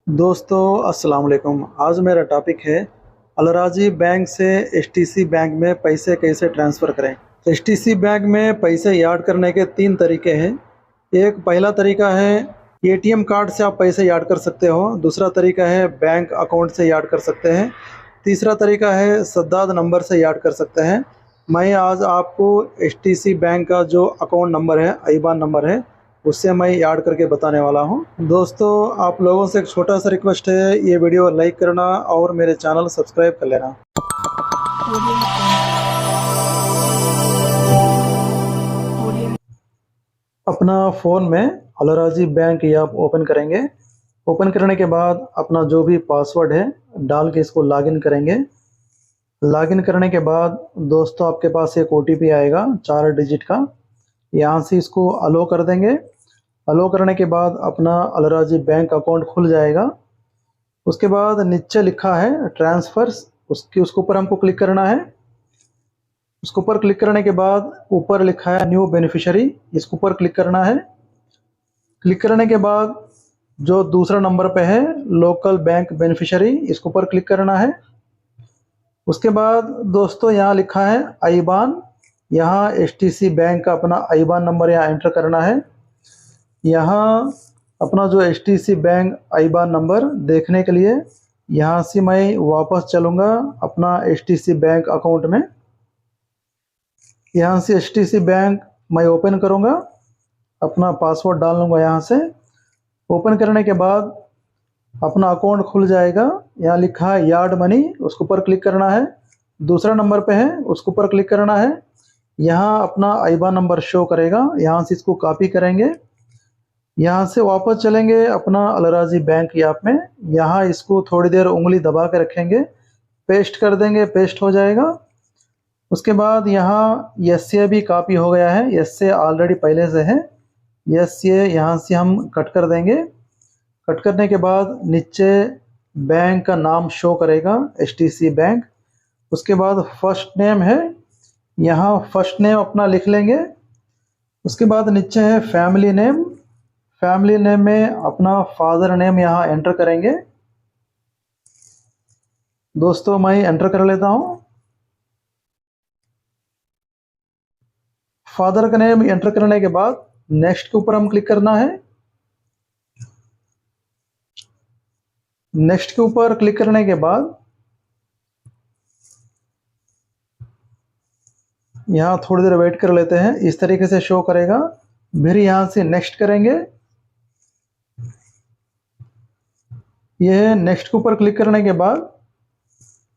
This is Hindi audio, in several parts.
दोस्तों अस्सलाम वालेकुम। आज मेरा टॉपिक है अलराजी बैंक से एचटीसी बैंक में पैसे कैसे ट्रांसफ़र करें। एचटीसी बैंक में पैसे याद करने के 3 तरीके हैं। एक पहला तरीका है एटीएम कार्ड से आप पैसे याद कर सकते हो। दूसरा तरीका है बैंक अकाउंट से याद कर सकते हैं। तीसरा तरीका है सद्दाद नंबर से याद कर सकते हैं। मैं आज आपको एचटीसी बैंक का जो अकाउंट नंबर है, आईबान नंबर है, उससे मैं याद करके बताने वाला हूं। दोस्तों, आप लोगों से एक छोटा सा रिक्वेस्ट है, ये वीडियो लाइक करना और मेरे चैनल सब्सक्राइब कर लेना। अपना फ़ोन में अलराजी बैंक ऐप ओपन करेंगे। ओपन करने के बाद अपना जो भी पासवर्ड है डाल के इसको लॉगिन करेंगे। लॉगिन करने के बाद दोस्तों आपके पास एक ओटीपी आएगा 4 डिजिट का। यहाँ से इसको अलो कर देंगे। अलो करने के बाद अपना अलराजी बैंक अकाउंट खुल जाएगा। उसके बाद नीचे लिखा है ट्रांसफ़र्स, उसके ऊपर हमको क्लिक करना है। उसके ऊपर क्लिक करने के बाद ऊपर लिखा है न्यू बेनिफिशियरी, इसके ऊपर क्लिक करना है। क्लिक करने के बाद जो दूसरा नंबर पे है लोकल बैंक बेनिफिशियरी, इसके ऊपर क्लिक करना है। उसके बाद दोस्तों यहाँ लिखा है आईबान, यहाँ एचटीसी बैंक का अपना आईबान नंबर यहाँ एंटर करना है। यहाँ अपना जो एचटीसी बैंक आईबान नंबर देखने के लिए यहाँ से मैं वापस चलूँगा अपना एचटीसी बैंक अकाउंट में। यहाँ से एचटीसी बैंक मैं ओपन करूँगा, अपना पासवर्ड डाल लूँगा। यहाँ से ओपन करने के बाद अपना अकाउंट खुल जाएगा। यहाँ लिखा है यार्ड मनी, उसके ऊपर क्लिक करना है। दूसरा नंबर पे है, उसके ऊपर क्लिक करना है। यहाँ अपना आईबान नंबर शो करेगा, यहाँ से इसको कॉपी करेंगे। यहाँ से वापस चलेंगे अपना अलराजी बैंक ऐप में। यहाँ इसको थोड़ी देर उंगली दबा के रखेंगे, पेस्ट कर देंगे, पेस्ट हो जाएगा। उसके बाद यहाँ यस से भी कॉपी हो गया है, यस से ऑलरेडी पहले से है। यस से यहाँ से हम कट कर देंगे। कट करने के बाद नीचे बैंक का नाम शो करेगा एचटीसी बैंक। उसके बाद फर्स्ट नेम है, यहाँ फर्स्ट नेम अपना लिख लेंगे। उसके बाद नीचे है फैमिली नेम, फैमिली नेम में अपना फादर नेम यहाँ एंटर करेंगे। दोस्तों मैं एंटर कर लेता हूँ। फादर का नेम एंटर करने के बाद नेक्स्ट के ऊपर हम क्लिक करना है। नेक्स्ट के ऊपर क्लिक करने के बाद यहाँ थोड़ी देर वेट कर लेते हैं, इस तरीके से शो करेगा। फिर यहाँ से नेक्स्ट करेंगे। यह नेक्स्ट के ऊपर क्लिक करने के बाद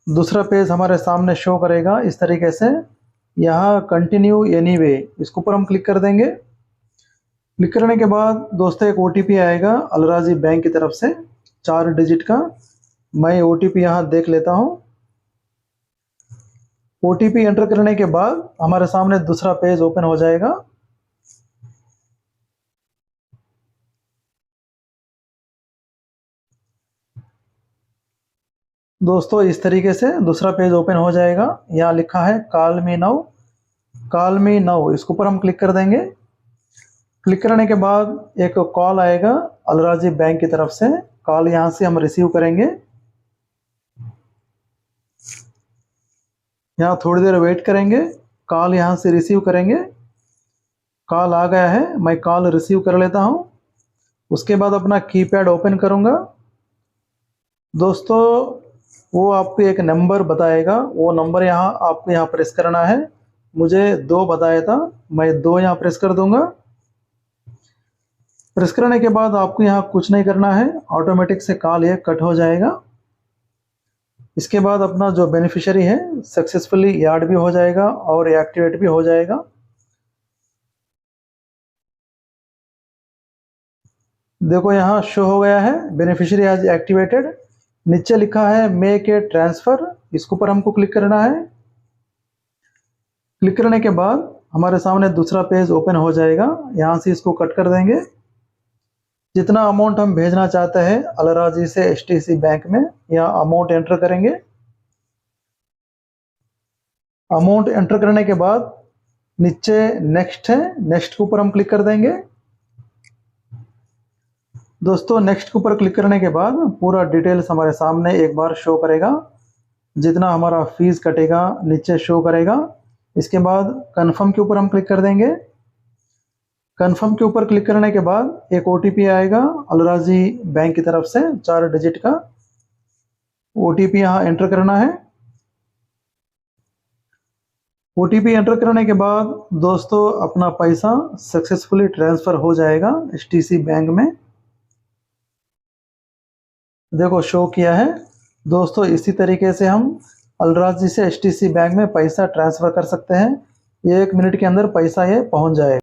दूसरा पेज हमारे सामने शो करेगा इस तरीके से। यहाँ कंटिन्यू एनीवे, इसके ऊपर हम क्लिक कर देंगे। क्लिक करने के बाद दोस्तों एक ओटीपी आएगा अलराजी बैंक की तरफ से 4 डिजिट का। मैं ओटीपी यहाँ देख लेता हूँ। ओटीपी एंटर करने के बाद हमारे सामने दूसरा पेज ओपन हो जाएगा। दोस्तों इस तरीके से दूसरा पेज ओपन हो जाएगा। यहाँ लिखा है call me now, call me now, इसके ऊपर हम क्लिक कर देंगे। क्लिक करने के बाद एक कॉल आएगा अलराजी बैंक की तरफ से। कॉल यहाँ से हम रिसीव करेंगे। यहाँ थोड़ी देर वेट करेंगे, कॉल यहाँ से रिसीव करेंगे। कॉल आ गया है, मैं कॉल रिसीव कर लेता हूँ। उसके बाद अपना कीपैड ओपन करूँगा। दोस्तों वो आपको एक नंबर बताएगा, वो नंबर यहाँ आपको यहाँ प्रेस करना है। मुझे 2 बताया था, मैं 2 यहाँ प्रेस कर दूंगा। प्रेस करने के बाद आपको यहाँ कुछ नहीं करना है, ऑटोमेटिक से कॉल ये कट हो जाएगा। इसके बाद अपना जो बेनिफिशियरी है सक्सेसफुली याद भी हो जाएगा और एक्टिवेट भी हो जाएगा। देखो यहाँ शो हो गया है बेनिफिशियरी हैज एक्टिवेटेड। नीचे लिखा है मेक ए ट्रांसफ़र, इसके ऊपर हमको क्लिक करना है। क्लिक करने के बाद हमारे सामने दूसरा पेज ओपन हो जाएगा। यहाँ से इसको कट कर देंगे। जितना अमाउंट हम भेजना चाहते हैं अलराजी से एचटीसी बैंक में, यहाँ अमाउंट एंटर करेंगे। अमाउंट एंटर करने के बाद नीचे नेक्स्ट है, नेक्स्ट के ऊपर हम क्लिक कर देंगे। दोस्तों नेक्स्ट के ऊपर क्लिक करने के बाद पूरा डिटेल्स हमारे सामने एक बार शो करेगा। जितना हमारा फीस कटेगा नीचे शो करेगा। इसके बाद कन्फर्म के ऊपर हम क्लिक कर देंगे। कन्फर्म के ऊपर क्लिक करने के बाद एक OTP आएगा अलराजी बैंक की तरफ से 4 डिजिट का। OTP यहाँ एंटर करना है। OTP एंटर करने के बाद दोस्तों अपना पैसा सक्सेसफुली ट्रांसफ़र हो जाएगा HTC बैंक में। देखो शो किया है। दोस्तों इसी तरीके से हम अलराजी से HTC बैंक में पैसा ट्रांसफ़र कर सकते हैं। 1 मिनट के अंदर पैसा ये पहुंच जाएगा।